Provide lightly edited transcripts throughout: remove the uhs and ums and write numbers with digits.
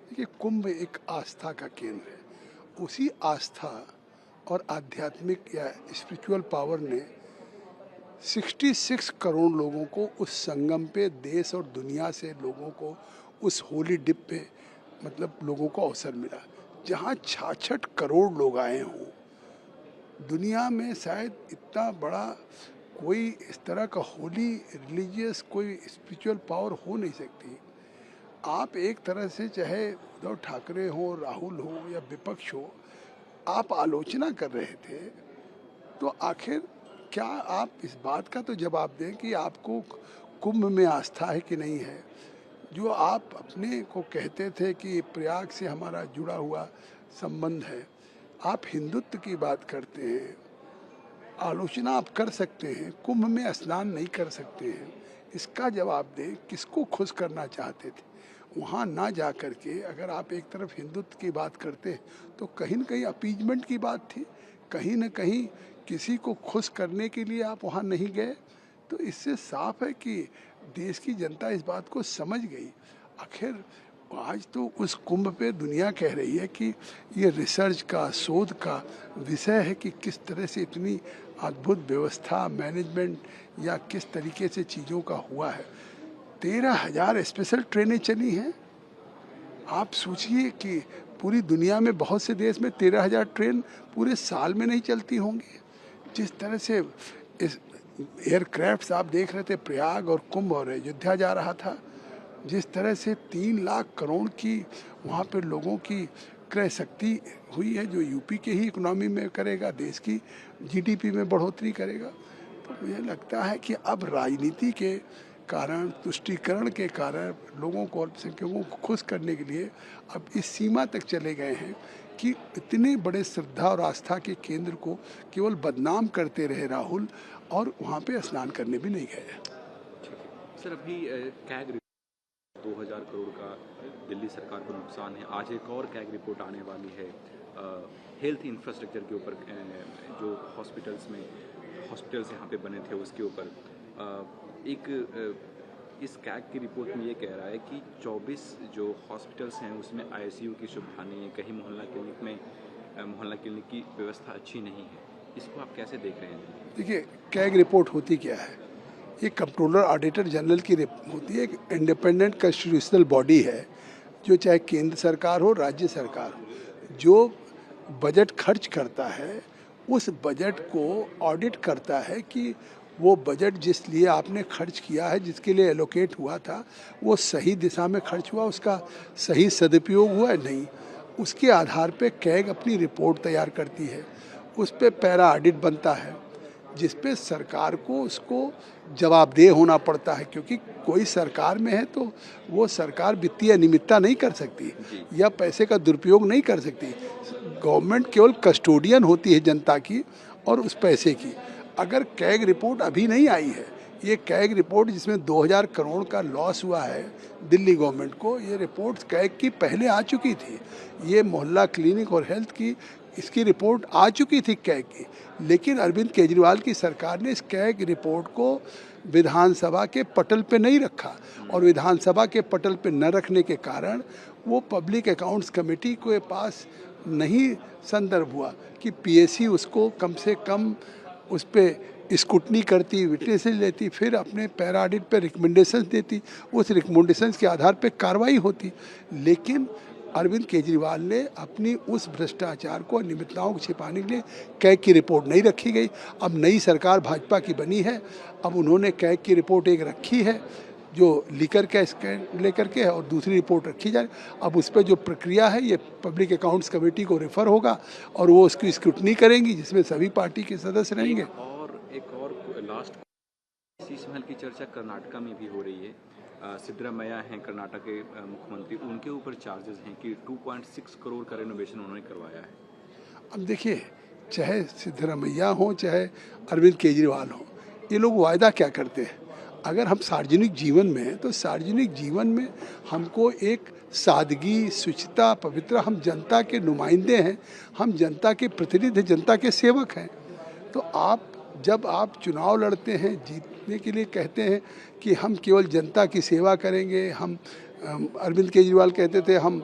देखिए, कुंभ एक आस्था का केंद्र है। उसी आस्था और आध्यात्मिक या स्पिरिचुअल पावर ने 66 करोड़ लोगों को उस संगम पे, देश और दुनिया से लोगों को उस होली डिप पे, मतलब लोगों को अवसर मिला, जहाँ 66 करोड़ लोग आए हों। दुनिया में शायद इतना बड़ा कोई इस तरह का होली रिलीजियस कोई स्पिरिचुअल पावर हो नहीं सकती। आप एक तरह से चाहे उद्धव ठाकरे हो, राहुल हो या विपक्ष हो, आप आलोचना कर रहे थे, तो आखिर क्या आप इस बात का तो जवाब दें कि आपको कुंभ में आस्था है कि नहीं है। जो आप अपने को कहते थे कि प्रयाग से हमारा जुड़ा हुआ संबंध है, आप हिंदुत्व की बात करते हैं, आलोचना आप कर सकते हैं, कुंभ में स्नान नहीं कर सकते हैं। इसका जवाब दें, किसको खुश करना चाहते थे? वहाँ ना जा कर के अगर आप एक तरफ हिंदुत्व की बात करते तो कहीं न कहीं अपीजमेंट की बात थी, कहीं न कहीं किसी को खुश करने के लिए आप वहाँ नहीं गए। तो इससे साफ है कि देश की जनता इस बात को समझ गई। आखिर आज तो उस कुंभ पे दुनिया कह रही है कि ये रिसर्च का, शोध का विषय है कि किस तरह से इतनी अद्भुत व्यवस्था, मैनेजमेंट या किस तरीके से चीज़ों का हुआ है। 13,000 स्पेशल ट्रेनें चली हैं। आप सोचिए कि पूरी दुनिया में बहुत से देश में 13,000 ट्रेन पूरे साल में नहीं चलती होंगी। जिस तरह से इस एयरक्राफ्ट्स आप देख रहे थे, प्रयाग और कुंभ और अयोध्या जा रहा था, जिस तरह से 3 लाख करोड़ की वहाँ पे लोगों की क्रय शक्ति हुई है, जो यूपी के ही इकोनॉमी में करेगा, देश की जीडीपी में बढ़ोतरी करेगा। तो मुझे लगता है कि अब राजनीति के कारण, तुष्टीकरण के कारण लोगों को, अल्पसंख्यकों को खुश करने के लिए अब इस सीमा तक चले गए हैं कि इतने बड़े श्रद्धा और आस्था के केंद्र को केवल बदनाम करते रहे राहुल, और वहाँ पे स्नान करने भी नहीं गए। सर, अभी कैग 2000 करोड़ का दिल्ली सरकार को नुकसान है। आज एक और कैग रिपोर्ट आने वाली है हेल्थ इंफ्रास्ट्रक्चर के ऊपर, जो हॉस्पिटल्स यहाँ पे बने थे उसके ऊपर। इस कैग की रिपोर्ट में ये कह रहा है कि 24 जो हॉस्पिटल्स हैं उसमें आईसीयू की सुविधा नहीं है, कहीं मोहल्ला क्लिनिक की व्यवस्था अच्छी नहीं है। इसको आप कैसे देख रहे हैं? देखिए, कैग रिपोर्ट होती क्या है? ये कंट्रोलर ऑडिटर जनरल की होती है, एक इंडिपेंडेंट कॉन्स्टिट्यूशनल बॉडी है, जो चाहे केंद्र सरकार हो, राज्य सरकार हो, जो बजट खर्च करता है उस बजट को ऑडिट करता है कि वो बजट जिस लिए आपने खर्च किया है, जिसके लिए एलोकेट हुआ था, वो सही दिशा में खर्च हुआ, उसका सही सदुपयोग हुआ है नहीं। उसके आधार पे कैग अपनी रिपोर्ट तैयार करती है, उस पे पैरा ऑडिट बनता है, जिस पे सरकार को उसको जवाबदेह होना पड़ता है, क्योंकि कोई सरकार में है तो वो सरकार वित्तीय अनियमितता नहीं कर सकती या पैसे का दुरुपयोग नहीं कर सकती। गवर्नमेंट केवल कस्टोडियन होती है जनता की और उस पैसे की। अगर कैग रिपोर्ट अभी नहीं आई है, ये कैग रिपोर्ट जिसमें 2000 करोड़ का लॉस हुआ है दिल्ली गवर्नमेंट को, ये रिपोर्ट कैग की पहले आ चुकी थी। ये मोहल्ला क्लिनिक और हेल्थ की इसकी रिपोर्ट आ चुकी थी कैग की, लेकिन अरविंद केजरीवाल की सरकार ने इस कैग रिपोर्ट को विधानसभा के पटल पे नहीं रखा, और विधानसभा के पटल पे न रखने के कारण वो पब्लिक अकाउंट्स कमेटी के पास नहीं संदर्भ हुआ कि पीएससी उसको कम से कम उस पर स्क्रूटनी करती, विटनेसेस लेती, फिर अपने पैरा ऑडिट पे रिकमेंडेशंस देती, उस रिकमेंडेशंस के आधार पे कार्रवाई होती। लेकिन अरविंद केजरीवाल ने अपनी उस भ्रष्टाचार को, अनियमितताओं को छिपाने के लिए कैग की रिपोर्ट नहीं रखी गई। अब नई सरकार भाजपा की बनी है, अब उन्होंने कैग की रिपोर्ट एक रखी है जो लीकर का स्कैन लेकर के है, और दूसरी रिपोर्ट रखी जाए। अब उस पर जो प्रक्रिया है, ये पब्लिक अकाउंट्स कमेटी को रेफर होगा और वो उसकी स्क्रूटनी करेंगी, जिसमें सभी पार्टी के सदस्य रहेंगे। एक और लास्ट, शीश महल की चर्चा कर्नाटका में भी हो रही है। सिद्धरामैया हैं कर्नाटक के मुख्यमंत्री, उनके ऊपर चार्जेस हैं कि 2.6 करोड़ का रेनोवेशन उन्होंने करवाया है। अब देखिए, चाहे सिद्धरामैया हो चाहे अरविंद केजरीवाल हो, ये लोग वायदा क्या करते हैं? अगर हम सार्वजनिक जीवन में हैं तो सार्वजनिक जीवन में हमको एक सादगी, शुचिता, पवित्रता, हम जनता के नुमाइंदे हैं, हम जनता के प्रतिनिधि, जनता के सेवक हैं। तो जब आप चुनाव लड़ते हैं, जीतने के लिए कहते हैं कि हम केवल जनता की सेवा करेंगे, हम अरविंद केजरीवाल कहते थे हम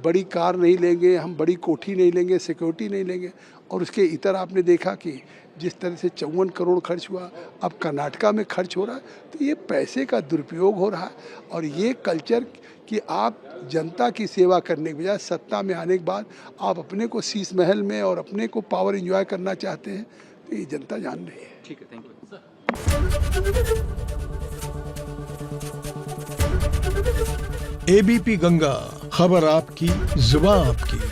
बड़ी कार नहीं लेंगे, हम बड़ी कोठी नहीं लेंगे, सिक्योरिटी नहीं लेंगे। और उसके इतर आपने देखा कि जिस तरह से 54 करोड़ खर्च हुआ, अब कर्नाटका में खर्च हो रहा है, तो ये पैसे का दुरुपयोग हो रहा है। और ये कल्चर कि आप जनता की सेवा करने के बजाय सत्ता में आने के बाद आप अपने को शीश महल में और अपने को पावर एंजॉय करना चाहते हैं, तो ये जनता जान रही है। ठीक है, थैंक यू। एबीपी गंगा, खबर आपकी, जुबान आपकी।